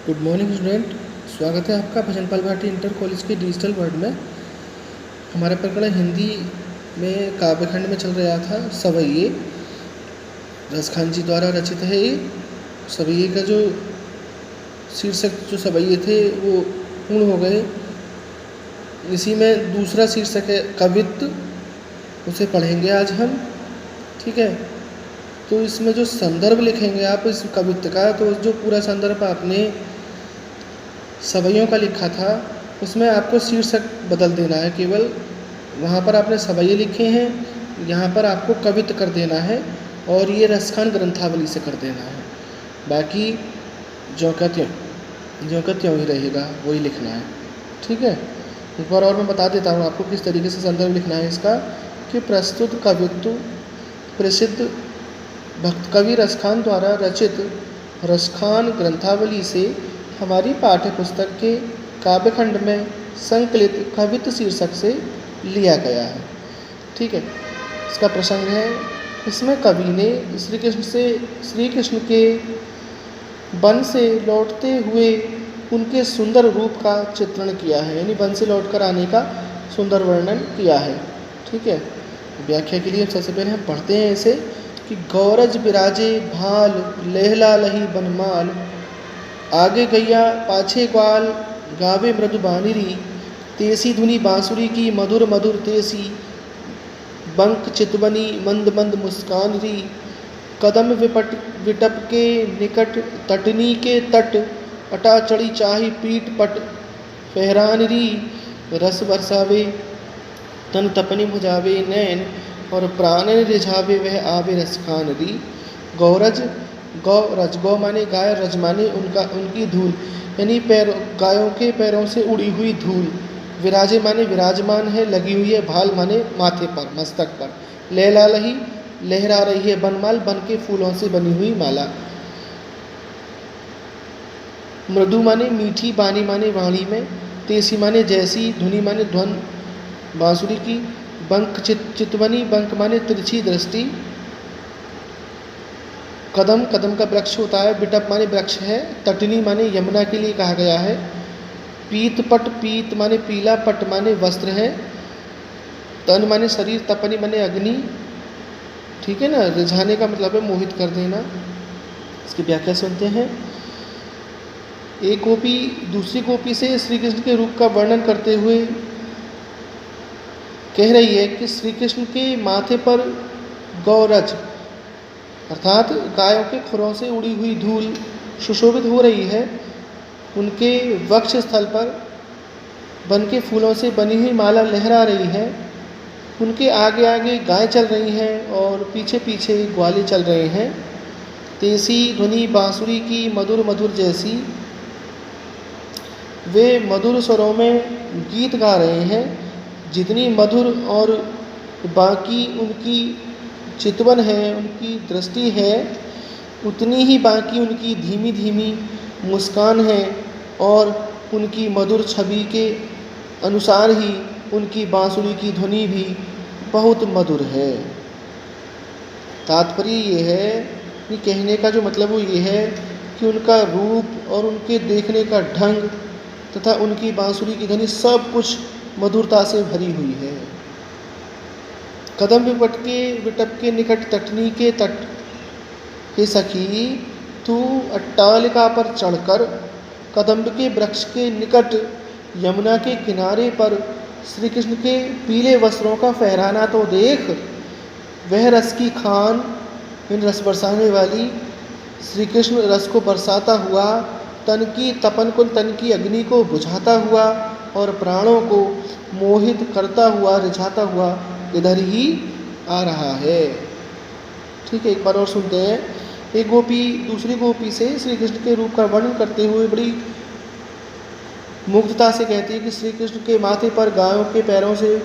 Good morning student. स्वागत है आपका भजनपाल भाटी इंटर कॉलेज के डिजिटल वर्ल्ड में। हमारा प्रकरण हिंदी में काव्यखंड में चल रहा था सवैये। रसखान जी द्वारा रचित है ये। सवैये का जो शीर्षक जो सवैये थे वो पूर्ण हो गए। इसी में दूसरा शीर्षक है कवित्व, उसे पढ़ेंगे आज हम। ठीक है, तो इसमें जो संदर्भ लिखेंगे आप इस कवित्व का, तो जो पूरा संदर्भ आपने सवैयों का लिखा था उसमें आपको शीर्षक बदल देना है। केवल वहाँ पर आपने सवैये लिखे हैं, यहाँ पर आपको कवित्व कर देना है और ये रसखान ग्रंथावली से कर देना है। बाकी ज्यों का त्यों ही रहेगा, वही लिखना है। ठीक है, एक बार और मैं बता देता हूँ आपको किस तरीके से संदर्भ लिखना है इसका। कि प्रस्तुत कवित्व प्रसिद्ध भक्त कवि रसखान द्वारा रचित रसखान ग्रंथावली से हमारी पाठ्य पुस्तक के काव्यखंड में संकलित कवित्व शीर्षक से लिया गया है। ठीक है, इसका प्रसंग है, इसमें कवि ने श्री कृष्ण के वन से लौटते हुए उनके सुंदर रूप का चित्रण किया है, यानी वन से लौटकर आने का सुंदर वर्णन किया है। ठीक है, व्याख्या के लिए सबसे पहले हम पढ़ते हैं इसे कि गौरज बिराजे भाल लहला लही बनमाल, आगे गैया पाछे ग्वाल गावे मृदु बानिरी, तेसी धुनी बांसुरी की मधुर मधुर तेसी, बंक चितवनी मंद मंद मुस्कान री, कदम विटप के निकट तटनी के तट, अटा चढ़ी चाही पीठ पट फहरान री, रस बरसावे तन तपनी भुजावे नैन, और प्राणन रिझावे वह आवे रसखान री। गौरज गौ माने गाय, रज माने उनकी धूल, यानी गायों के पैरों से उड़ी हुई धूल। विराजे माने विराजमान है, लगी हुई है। भाल माने माथे पर, मस्तक पर। लहला लही लहरा रही है। बनमाल बन के फूलों से बनी हुई माला। मृदु माने मीठी, बानी माने वाणी में, तेसी माने जैसी, धुनी माने ध्वन बांसुरी की, बंक चितवनी बंक माने तिरछी दृष्टि, कदम कदम का वृक्ष होता है, बिटप माने वृक्ष है, तटनी माने यमुना के लिए कहा गया है, पीत पट पीत माने पीला, पट माने वस्त्र है, तन माने शरीर, तपनी माने अग्नि। ठीक है ना, रिझाने का मतलब है मोहित कर देना। इसकी व्याख्या सुनते हैं। एक गोपी दूसरी गोपी से श्री कृष्ण के रूप का वर्णन करते हुए कह रही है कि श्री कृष्ण के माथे पर गौरज अर्थात गायों के खुरों से उड़ी हुई धूल सुशोभित हो रही है। उनके वक्ष स्थल पर वन के फूलों से बनी हुई माला लहरा रही है। उनके आगे आगे गाय चल रही हैं और पीछे पीछे ग्वाले चल रहे हैं। तेसी ध्वनि बांसुरी की मधुर मधुर जैसी, वे मधुर स्वरों में गीत गा रहे हैं। जितनी मधुर और बाकी उनकी चितवन है, उनकी दृष्टि है, उतनी ही बाकी उनकी धीमी धीमी मुस्कान है और उनकी मधुर छवि के अनुसार ही उनकी बांसुरी की ध्वनि भी बहुत मधुर है। तात्पर्य ये है कि कहने का जो मतलब वो ये है कि उनका रूप और उनके देखने का ढंग तथा उनकी बांसुरी की ध्वनि सब कुछ मधुरता से भरी हुई है। कदम विटप के निकट तटनी के तट, हे सखी तू अट्टालिका पर चढ़कर कदम्ब के वृक्ष के निकट यमुना के किनारे पर श्री कृष्ण के पीले वस्त्रों का फहराना तो देख। वह रस की खान, इन रस बरसाने वाली, श्री कृष्ण रस को बरसाता हुआ, तन की तपन को, तन की अग्नि को बुझाता हुआ और प्राणों को मोहित करता हुआ, रिझाता हुआ इधर ही आ रहा है। ठीक है, एक बार और सुनते हैं। एक गोपी दूसरी गोपी से श्री कृष्ण के रूप का वर्णन करते हुए बड़ी मुग्धता से कहती है कि श्री कृष्ण के माथे पर गायों के पैरों से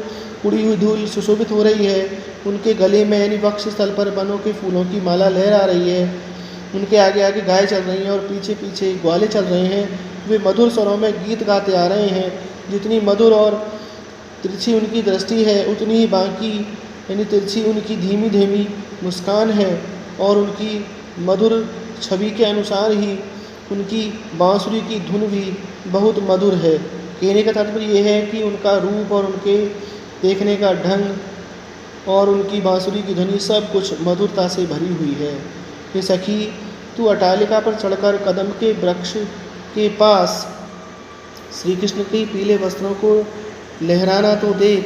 उड़ी हुई धूल सुशोभित हो रही है। उनके गले में यानी वक्ष स्थल पर वनों के फूलों की माला लहरा रही है। उनके आगे आगे गाय चल रही हैं और पीछे पीछे ग्वाले चल रहे हैं। वे मधुर स्वरों में गीत गाते आ रहे हैं। जितनी मधुर और तिरछी उनकी दृष्टि है, उतनी ही बाकी यानी तिरछी उनकी धीमी धीमी मुस्कान है और उनकी मधुर छवि के अनुसार ही उनकी बांसुरी की धुन भी बहुत मधुर है। कहने का तात्पर्य ये है कि उनका रूप और उनके देखने का ढंग और उनकी बांसुरी की ध्वनि सब कुछ मधुरता से भरी हुई है। हे सखी, तू अट्टालिका पर चढ़कर कदम के वृक्ष के पास श्री कृष्ण के पीले वस्त्रों को लहराना तो देख।